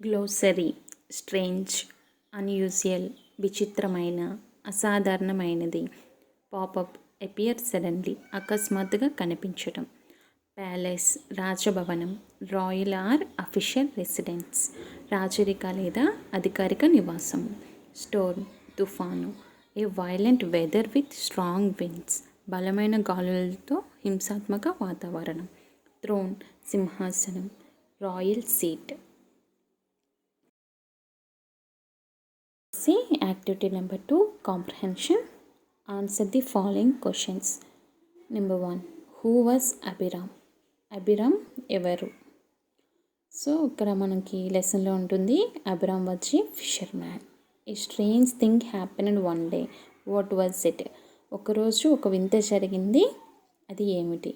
Glossary strange, unusual, విచిత్రమైన, అసాధారణమైనది. Popup appear suddenly, అకస్మాత్తుగా కనిపించటం. ప్యాలెస్ రాజభవనం, రాయల్ ఆర్ అఫీషియల్ రెసిడెన్స్, రాజరిక లేదా అధికారిక నివాసం. స్టోర్మ్ తుఫాను, a violent weather with strong winds, బలమైన గాలులతో హింసాత్మక వాతావరణం. థ్రోన్ సింహాసనం, royal seat. See activity number 2, comprehension. Answer the following questions. Number 1, who was Abhiram? Abhiram ఎవరు? సో ఇక్కడ మనకి లెసన్లో ఉంటుంది అభిరామ్ వచ్చి fisherman. A strange thing happen one day, what was it? ఒకరోజు ఒక వింత జరిగింది, అది ఏమిటి?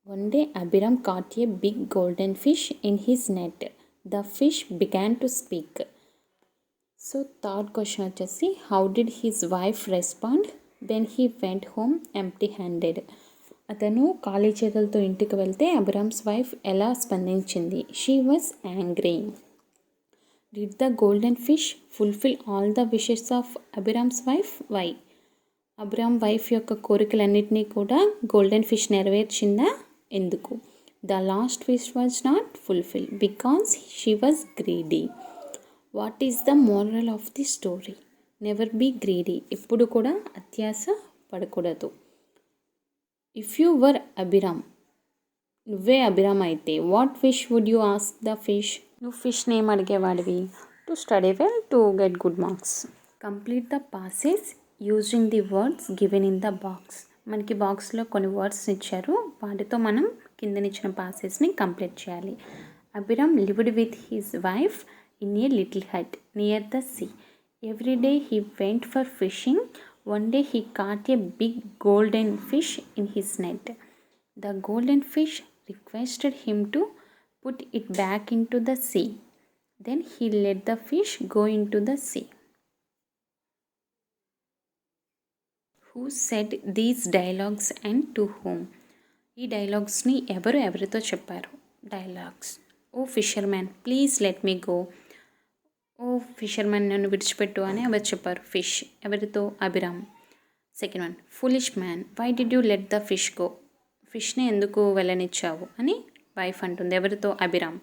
One day Abhiram caught a big golden fish in his net. The fish began to speak. So third question వచ్చేసి how did his wife respond when he went home empty handed? అతను ఖాళీ చేతులతో ఇంటికి వెళ్తే అభిరామ్స్ వైఫ్ ఎలా స్పందించింది? She was angry. Did the golden fish fulfil all the wishes of Abhiram's wife? Why? Abhiram wife యొక్క కోరికలన్నింటినీ కూడా గోల్డెన్ ఫిష్ నెరవేర్చిందా? ఎందుకు? The last fish was not fulfil because she was greedy. What is the moral of the story? Never be greedy, ఎప్పుడు కూడా అత్యాశ పడకూడదు. If you were Abhiram, నువ్వే అభిరామ్ అయితే what fish would you ask the fish? నువ్వు ఫిష్ని ఏం అడిగేవాడివి? To study well, to get good marks. Complete the passage using the words given in the box. మనకి బాక్స్లో కొన్ని వర్డ్స్ ఇచ్చారు, వాటితో మనం కిందనిచ్చిన పాసేజ్ని కంప్లీట్ చేయాలి. Abhiram lived with his wife in a little hut near the sea. Every day he went for fishing. One day he caught a big golden fish in his net. The golden fish requested him to put it back into the sea. Then he let the fish go into the sea. Who said these dialogues and to whom? ఈ డైలాగ్స్ని ఎవరితో చెప్పారు? Dialogues. Oh fisherman please let me go. Oh fisherman నన్ను విడిచిపెట్టు అని ఎవరు చెప్పారు? Fish. ఎవరితో? Abhiram. Second one, foolish man why did you let the fish go? ఫిష్ని ఎందుకు వెళ్ళనిచ్చావు అని వైఫ్ అంటుంది. ఎవరితో? Abhiram.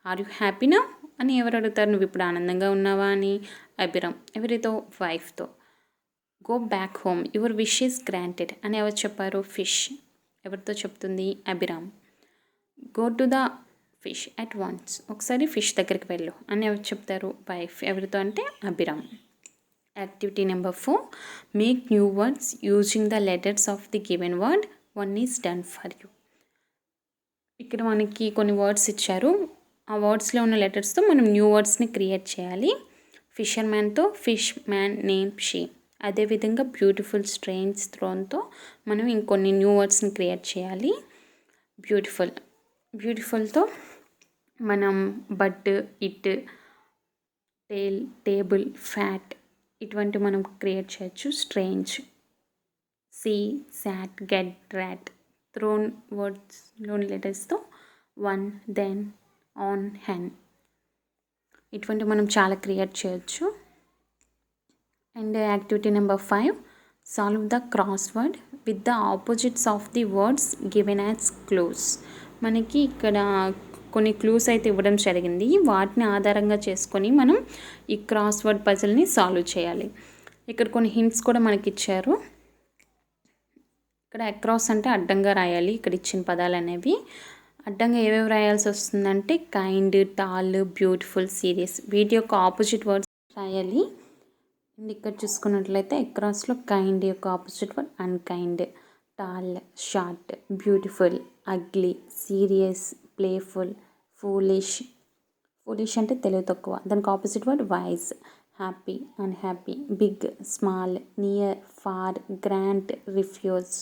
Are you happy now అని ఎవరు అడుగుతారు? నువ్వు ఇప్పుడు ఆనందంగా ఉన్నావా అని అభిరామ్. ఎవరితో? వైఫ్తో. Go back home, your wish is granted అని ఎవరు చెప్పారు? ఫిష్. ఎవరితో చెప్తుంది? Abhiram. Go to the fish at once, ఒకసారి ఫిష్ దగ్గరికి వెళ్ళు అని ఎవరు చెప్తారు? వైఫ్. ఎవరితో అంటే Abhiram. Activity number 4, make new words using the letters of the given word. One is done for you. ఇక్కడ మనకి కొన్ని వర్డ్స్ ఇచ్చారు, ఆ వర్డ్స్లో ఉన్న లెటర్స్తో మనం న్యూ వర్డ్స్ని క్రియేట్ చేయాలి. ఫిషర్ మ్యాన్తో ఫిష్ మ్యాన్ నేమ్ షీ. అదేవిధంగా బ్యూటిఫుల్ స్ట్రేంజ్ థ్రోన్తో మనం ఇంకొన్ని న్యూ వర్డ్స్ని క్రియేట్ చేయాలి. బ్యూటిఫుల్తో మనం bud, it, tale, table, fat ఇటువంటి మనం క్రియేట్ చేయొచ్చు. Strange, sea, sat, get, rat. Throne వర్డ్స్లోని లెటర్స్తో వన్, దెన్, ఆన్, హెన్ ఇటువంటి మనం చాలా క్రియేట్ చేయొచ్చు. And activity number 5, solve the crossword with the opposites of the words given as clues. మనకి ఇక్కడ కొన్ని క్లూస్ అయితే ఇవ్వడం జరిగింది, వాటిని ఆధారంగా చేసుకొని మనం ఈ క్రాస్ వర్డ్ పజిల్ని సాల్వ్ చేయాలి. ఇక్కడ కొన్ని హింట్స్ కూడా మనకి ఇచ్చారు. ఇక్కడ అక్రాస్ అంటే అడ్డంగా రాయాలి. ఇక్కడ ఇచ్చిన పదాలు అనేవి అడ్డంగా ఏవేవి రాయాల్సి వస్తుందంటే కైండ్, టాల్, బ్యూటిఫుల్, సీరియస్ వీటి యొక్క ఆపోజిట్ వర్డ్స్ రాయాలి. అండ్ ఇక్కడ చూసుకున్నట్లయితే అక్రాస్లో కైండ్ యొక్క opposite word unkind, tall short, beautiful ugly, serious playful, foolish అంటే తెలివి తక్కువ, దానికి opposite word wise, happy unhappy, big small, near far, grant refuse.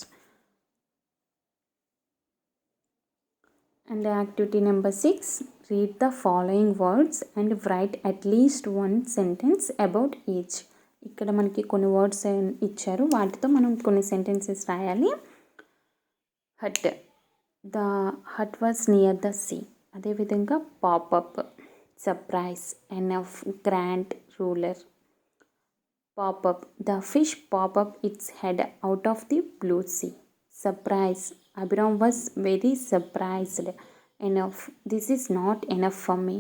And activity number 6, read the following words and write at least one sentence about each. ఇక్కడ మనకి కొన్ని words ఇచ్చారు, వాటితో మనం కొన్ని సెంటెన్సెస్ రాయాలి. Hut, the hut was near the sea. అదేవిధంగా pop up, surprise, enough, grand, ruler. Pop up, the fish pop up its head out of the blue sea. Surprise, Abhiram was very surprised. Enough, this is not enough for me.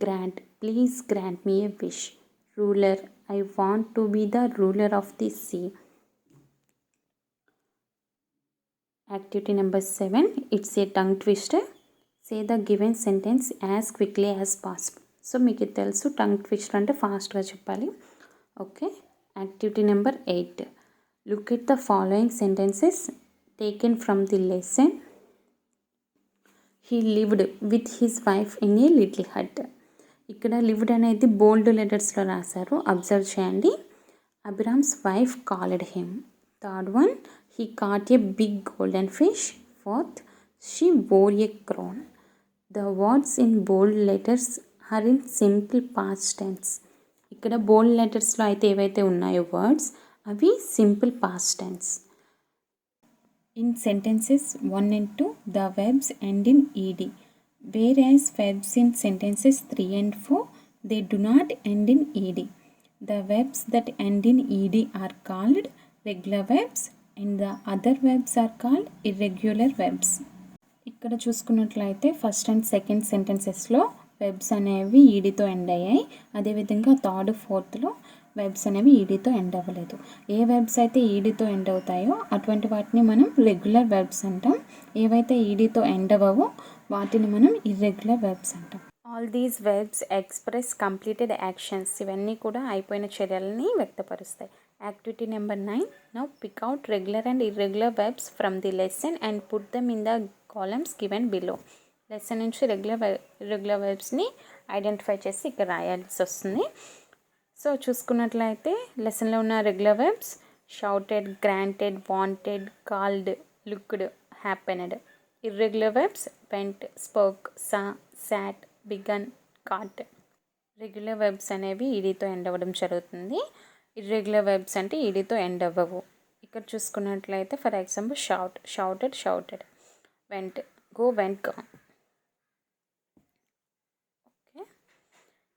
Grant, please grant me a wish. Ruler, I want to be the ruler of the sea. Activity number 7, it's a tongue twister. Say the given sentence as quickly as possible. So మీకు తెలుసు tongue twister అంటే ఫాస్ట్గా చెప్పాలి. Okay. Activity number 8, look at the following sentences taken from the lesson. He lived with his wife in a little hut. ఇక్కడ lived అనేది bold లెటర్స్లో రాశారు, observe చేయండి. Abhiram's wife called him. Third one, he caught a big golden fish. Fourth, she wore a crown. The words in bold letters are in simple past tense. ఇక్కడ బోల్డ్ లెటర్స్లో అయితే ఏవైతే ఉన్నాయో words అవి simple past tense. In sentences 1 and 2 the verbs end in ed, whereas verbs in sentences 3 and 4 they do not end in ed. The verbs that end in ed are called regular verbs and the other verbs are called irregular verbs. ఇక్కడ చూసుకున్నట్లయితే first and second సెంటెన్సెస్లో webs అనేవి ఈడీతో end అయ్యాయి. అదేవిధంగా third ఫోర్త్లో webs అనేవి ఈడీతో end అవ్వలేదు. ఏ webs అయితే ఈడీతో ఎండ్ అవుతాయో అటువంటి వాటిని మనం రెగ్యులర్ వెబ్స్ అంటాం. ఏవైతే ఈడీతో ఎండ్ అవ్వవో వాటిని మనం ఇర్రెగ్యులర్ వెబ్స్ అంటాం. All these verbs express completed actions. ఇవన్నీ కూడా అయిపోయిన చర్యలని వ్యక్తపరుస్తాయి. Activity number 9, now pick out regular and irregular verbs from the lesson and put them in the columns given below. Lesson నుంచి irregular verbsని ఐడెంటిఫై చేసి ఇక్కడ రాయాల్సి వస్తుంది. సో చూసుకున్నట్లయితే లెసన్లో ఉన్న regular verbs shouted, granted, wanted, called, looked, happened. Irregular verbs went, spoke, saw, sat, began, caught. Regular verbs అనేవి ఈడీతో ఎండ్ అవ్వడం జరుగుతుంది. ఇర్రెగ్యులర్ వెబ్స్ అంటే ఈడీతో ఎండ్ అవ్వవు. ఇక్కడ చూసుకున్నట్లయితే for example shout, shouted, shouted. Went, go, went, gone. Okay.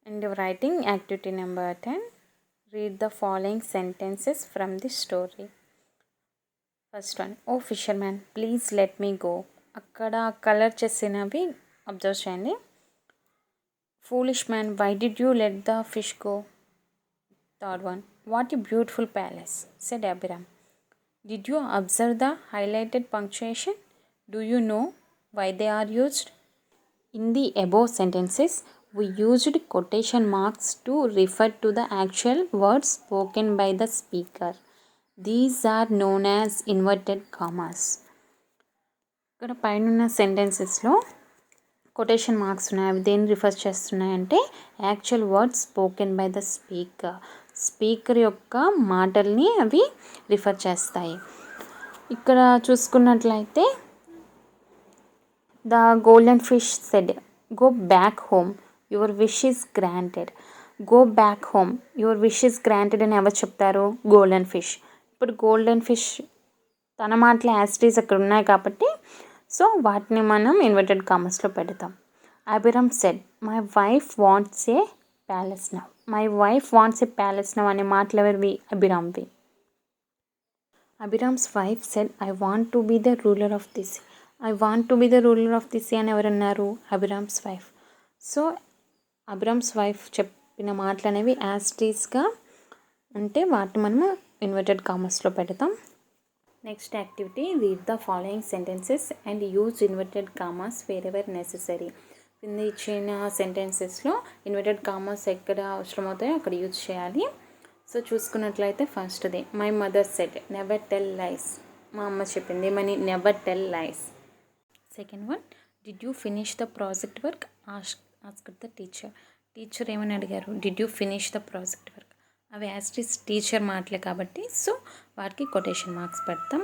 And writing activity number 10, read the following sentences from the story. First one, O fisherman please let me go. అక్కడ colour చేసినవి observe చేయండి. Foolish man why did you let the fish go. Third one, what a beautiful palace, said Abhiram. Did you observe the highlighted punctuation? Do you know why they are used? In the above sentences, we used quotation marks to refer to the actual words spoken by the speaker. These are known as inverted commas. ఇక్కడ పైన సెంటెన్సెస్లో quotation marks ఉన్నాయి. అవి దేన్ని refer చేస్తున్నాయంటే actual words spoken by the speaker యొక్క మాటల్ని అవి refer చేస్తాయి. ఇక్కడ చూసుకున్నట్లయితే the golden fish said go back home your wish is granted. Go back home your wish is granted అని ఎవరు చెప్తారు? Golden fish. ఇప్పుడు గోల్డెన్ ఫిష్ తన మాటలు యాస్టీస్ అక్కడ ఉన్నాయి కాబట్టి సో వాటిని మనం ఇన్వర్టెడ్ కామర్స్లో పెడతాం. Abhiram said my wife wants a palace now. My wife wants a palace now అనే మాటలు ఎవరివి? అభిరామ్వి. Abhiram's wife said I want to be the ruler of the sea. I want to be the ruler of the sea అని ఎవరన్నారు? Abhiram's wife. So Abhiram's wife చెప్పిన మాటలు అనేవి యాస్టీస్గా అంటే వాటిని మనము ఇన్వర్టెడ్ కామర్స్లో పెడతాం. Next activity, read the following sentences and use inverted commas wear ever necessary. కింద ఇచ్చిన సెంటెన్సెస్లో ఇన్వర్టెడ్ కామాస్ ఎక్కడ అవసరమవుతాయో అక్కడ యూజ్ చేయాలి. సో చూసుకున్నట్లయితే ఫస్ట్ది my mother said never tell lies. మా అమ్మ చెప్పింది మనీ never tell lies. Second one, did you finish the project work asked the teacher. Teacher ఏమని అడిగారు? Did you finish the project work. అవి యాస్టీస్ టీచర్ మాటలే కాబట్టి సో వాటికి కొటేషన్ మార్క్స్ పెడతాం.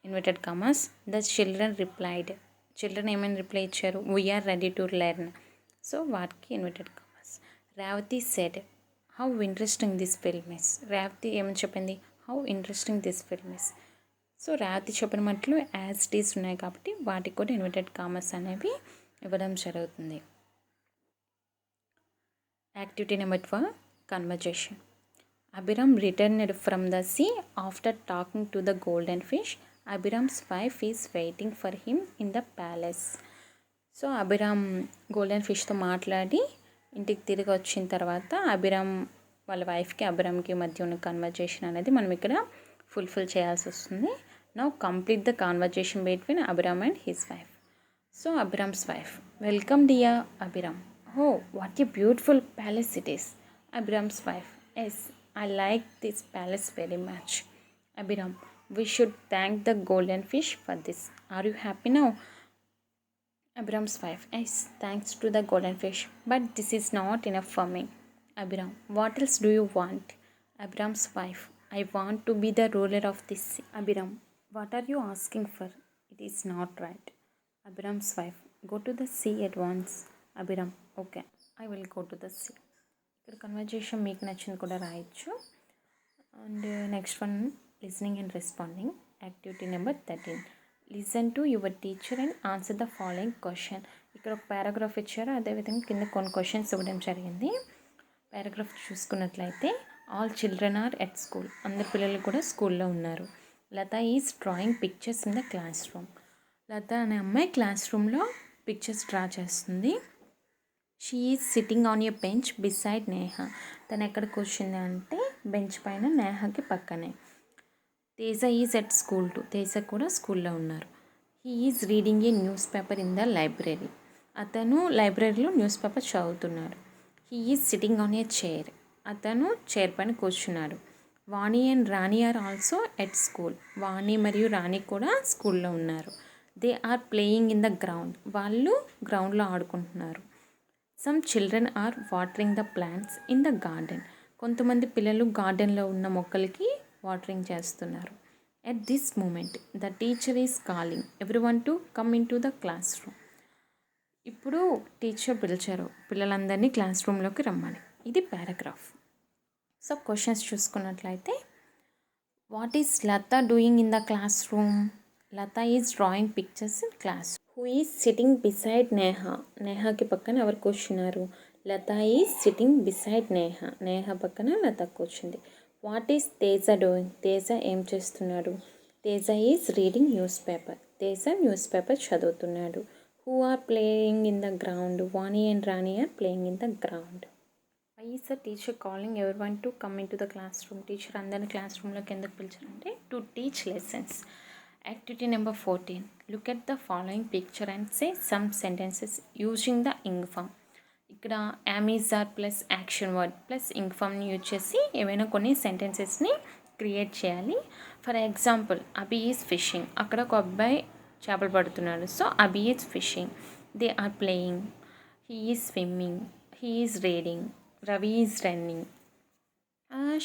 Inverted commas. The children replied. Children ఏమైనా reply ఇచ్చారు? We are ready to learn. So వాటికి inverted commas. Revathi said how interesting this film is. Revathi ఏమని చెప్పింది? How interesting this film is. So Revathi చెప్పిన మాటలు యాస్టీస్ ఉన్నాయి కాబట్టి వాటికి కూడా ఇన్వర్టెడ్ కామర్స్ అనేవి ఇవ్వడం జరుగుతుంది. Activity number 12, conversation. Abhiram returned from the sea after talking to the golden fish. Abhiram's wife is waiting for him in the palace. So Abhiram golden ఫిష్తో మాట్లాడి ఇంటికి తిరిగి వచ్చిన తర్వాత అభిరామ్ వాళ్ళ వైఫ్కి అభిరామ్కి మధ్య ఉన్న కన్వర్జేషన్ అనేది మనం ఇక్కడ ఫుల్ఫిల్ చేయాల్సి వస్తుంది. Now complete the conversation between Abhiram and his wife. So Abhiram's wife, welcome dear Abhiram. Oh, what a beautiful palace it is. Abhiram's wife, yes, I like this palace very much. Abhiram, we should thank the golden fish for this. Are you happy now? Abhiram's wife, yes, thanks to the golden fish, but this is not enough for me. Abhiram, what else do you want? Abhiram's wife, I want to be the ruler of this sea. Abhiram, what are you asking for? It is not right. Abhiram's wife, go to the sea at once. Abhiram, okay, I will go to the sea. ఇక్కడ conversation మీకు నచ్చింది కూడా రాయొచ్చు. And next one, listening and responding. Activity number 13, listen to your teacher and answer the following question. ఇక్కడ ఒక paragraph ఇచ్చారు, అదేవిధంగా కింద కొన్ని క్వశ్చన్స్ ఇవ్వడం జరిగింది. పారాగ్రాఫ్ చూసుకున్నట్లయితే, all children are at school. అందరు పిల్లలు కూడా స్కూల్లో ఉన్నారు. Latha is drawing pictures in the classroom. Latha అనే అమ్మాయి క్లాస్ రూమ్లో పిక్చర్స్ డ్రా చేస్తుంది. She is sitting on a bench beside Neha. తను ఎక్కడ కూర్చుంది అంటే బెంచ్ పైన, నేహకి పక్కనే. Teja is at school too. Teja కూడా స్కూల్లో ఉన్నారు. He is reading a newspaper in the library. అతను లైబ్రరీలో న్యూస్ పేపర్ చదువుతున్నాడు. He is sitting on a chair. అతను చైర్ పైన కూర్చున్నాడు. Vani and Rani are also at school. Vani మరియు రాణి కూడా స్కూల్లో ఉన్నారు. They are playing in the ground. వాళ్ళు గ్రౌండ్లో ఆడుకుంటున్నారు. Some children are watering the plants in the garden. కొంతమంది పిల్లలు గార్డెన్లో ఉన్న మొక్కలకి వాటరింగ్ చేస్తున్నారు. At this moment the teacher is calling everyone to come in to the classroom. ఇప్పుడు టీచర్ పిలిచారు పిల్లలందరినీ క్లాస్ రూమ్లోకి రమ్మని. ఇది పారాగ్రాఫ్. సో క్వశ్చన్స్ చూసుకున్నట్లయితే, what is Latha doing in the classroom? Latha is drawing pictures in class. Who is sitting beside Neha. నేహకి పక్కన ఎవరు కూర్చున్నారు? Latha is sitting beside Neha. Neha పక్కన లత కూర్చుంది. What is Teja doing? Teja ఏం చేస్తున్నాడు? Teja is reading newspaper. Teja newspaper చదువుతున్నాడు. Who are playing in the ground? Vani and Rani are playing in the ground. Why is the teacher calling everyone to come in to the classroom? Teacher అందరిని క్లాస్ రూమ్లోకి ఎందుకు పిలిచారంటే, to teach lessons. Activity number 14, look at the following picture and say some sentences using the ing form. ఇక్కడ am is are plus action word plus ing ఫామ్ని use చేసి ఏమైనా కొన్ని సెంటెన్సెస్ని క్రియేట్ చేయాలి. For example, Abhi is fishing. అక్కడ ఒక అబ్బాయి చేపలు పడుతున్నాడు. So Abhi is fishing. They are playing. He is swimming. He is reading. Ravi is running.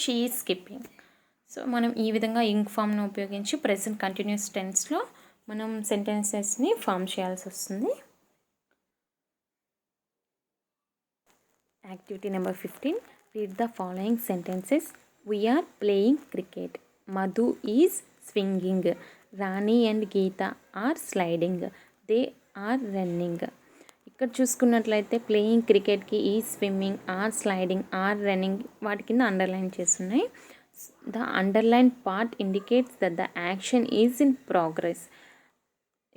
She is skipping. So మనం ఈ విధంగా ఇంగ్ ఫామ్ను ఉపయోగించి ప్రెజెంట్ కంటిన్యూస్ టెన్స్లో మనం సెంటెన్సెస్ని ఫామ్ చేయాల్సి వస్తుంది. Activity number 15, read the following sentences. We are playing cricket. Madhu is swinging. Rani and Geeta are sliding. They are running. ఇక్కడ చూసుకున్నట్లయితే playing క్రికెట్కి ఈ swimming, are sliding, are running వాటి కింద అండర్లైన్ చేస్తున్నాయి. The underlined part indicates that the action is in progress.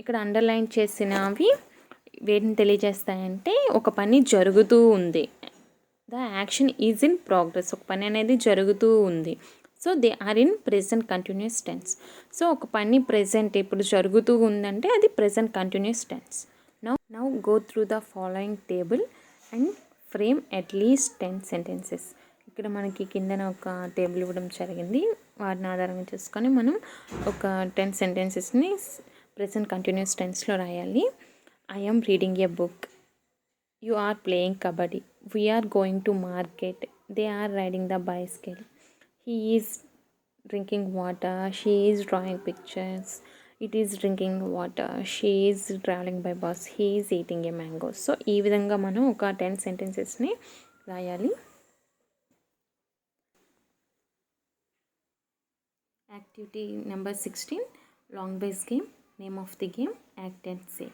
ఇక్కడ underline చేసినవి వేటిని తెలియజేస్తాయంటే, ఒక పని జరుగుతూ ఉంది. The action is in progress. ఒక పని అనేది జరుగుతూ ఉంది. So they are in present continuous tense. So ఒక పని ప్రెజెంట్ ఇప్పుడు జరుగుతూ ఉందంటే అది present continuous tense. Now go through the following table and frame at least 10 sentences. ఇక్కడ మనకి కిందన ఒక టేబుల్ ఇవ్వడం జరిగింది. వాటిని ఆధారంగా చేసుకొని మనం ఒక 10 సెంటెన్సెస్ని ప్రెజెంట్ కంటిన్యూస్ టెన్స్లో రాయాలి. I am reading a book. You are playing kabaddi. We are going to market. They are riding the bicycle. He is drinking water. She is drawing pictures. It is drinking water. She is travelling by bus. He is eating a mango. So ఈ విధంగా మనం ఒక 10 సెంటెన్సెస్ని రాయాలి. Activity number 16, long base game. Name of the game, act and say.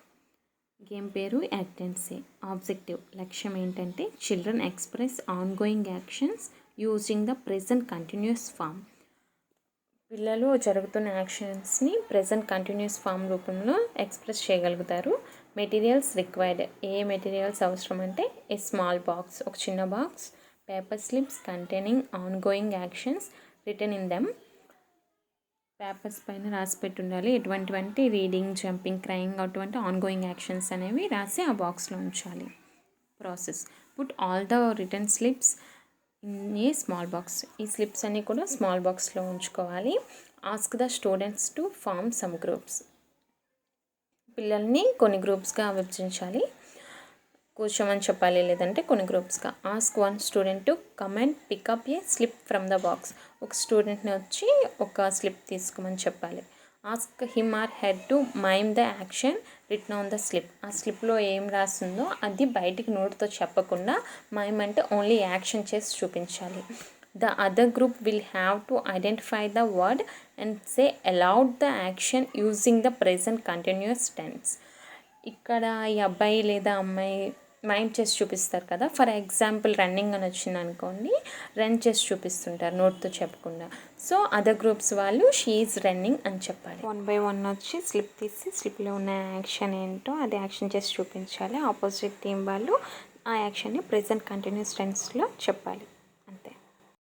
Game పేరు act and say. Objective లక్ష్యం ఏంటంటే children express ongoing actions using the present continuous form. పిల్లలు జరుగుతున్న యాక్షన్స్ని ప్రెజెంట్ కంటిన్యూస్ ఫామ్ రూపంలో ఎక్స్ప్రెస్ చేయగలుగుతారు. Materials required. ఏ materials అవసరం అంటే ఏ స్మాల్ బాక్స్, ఒక చిన్న box, paper slips containing ongoing actions written in them. Papers పైన రాసి పెట్టి ఉండాలి ఎటువంటివంటే రీడింగ్, జంపింగ్, క్రయింగ్ అటువంటి ఆన్గోయింగ్ యాక్షన్స్ అనేవి రాసి ఆ బాక్స్లో ఉంచాలి. Process. Put all the written slips in a small box. ఈ స్లిప్స్ అన్నీ కూడా స్మాల్ బాక్స్లో ఉంచుకోవాలి. Ask the students to form some groups. పిల్లల్ని కొన్ని గ్రూప్స్గా విభజించాలి. కూర్చోమని చెప్పాలి, లేదంటే కొన్ని గ్రూప్స్గా. Ask one student to come and pick up a slip from the box. ఒక స్టూడెంట్ని వచ్చి ఒక స్లిప్ తీసుకోమని చెప్పాలి. Ask him or head to mime the action written on the slip. ఆ స్లిప్లో ఏం రాసిందో అది బయటికి నోటితో చెప్పకుండా మైమ్ అంటే ఓన్లీ యాక్షన్ చేసి చూపించాలి. The other group will have to identify the word and say aloud the action using the present continuous tense. ఇక్కడ ఈ అబ్బాయి లేదా అమ్మాయి మైండ్ చేసి చూపిస్తారు కదా. ఫర్ ఎగ్జాంపుల్ రన్నింగ్ అని వచ్చింది అనుకోండి, రన్ చేసి చూపిస్తుంటారు నోట్తో చెప్పకుండా. సో అదర్ గ్రూప్స్ వాళ్ళు షీ ఈజ్ రన్నింగ్ అని చెప్పాలి. 1 by 1 వచ్చి స్లిప్ తీసి స్లిప్లో ఉన్న యాక్షన్ ఏంటో అది యాక్షన్ చేసి చూపించాలి. ఆపోజిట్ టీం వాళ్ళు ఆ యాక్షన్ని ప్రెజెంట్ కంటిన్యూస్ టెన్స్లో చెప్పాలి.